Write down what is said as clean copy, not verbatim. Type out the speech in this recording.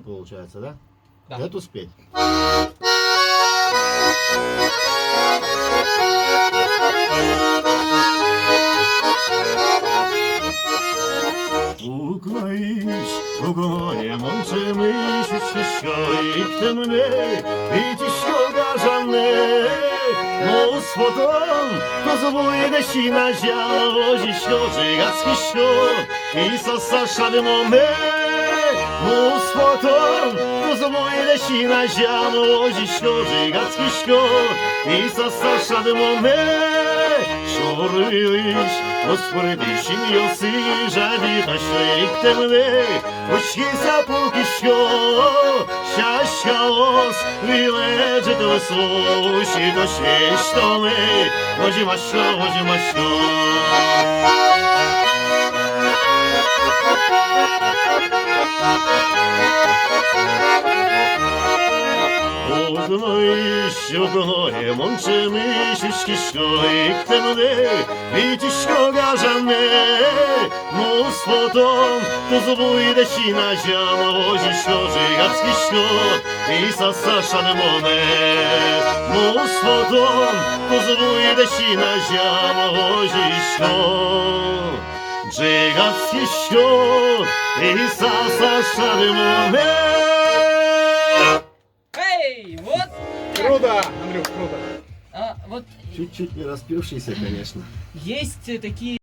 Получается, да? Да. Эту спеть. Uklaić, ugonie mącze myśl się i kto mnie widzisz ogarzane. No swodom, to zwoje desi na ziałozi środzi gacki środ i sosa szadymome. No swodom, to zwoje desi na ziałozi środzi gacki środ i sosa szadymome. Şoruyuş, osvrdişin yosi, žadi hašlik temne, očki zapukişko, šaškaos, vileđe to sluši, do šeštole, oži maško, oži maško. Ognoje mącze myśliszki szkoik temne, widziszko garzane, mnóstwo dom, to zbójdę si na ziamozi środzi gacki środ i sasa szademone. Mnóstwo dom, to zbójdę si na ziamozi środ, gacki środ i sasa szademone. Эй, вот! Круто, Андрюх, круто. Вот Чуть-чуть не распившийся, конечно. есть такие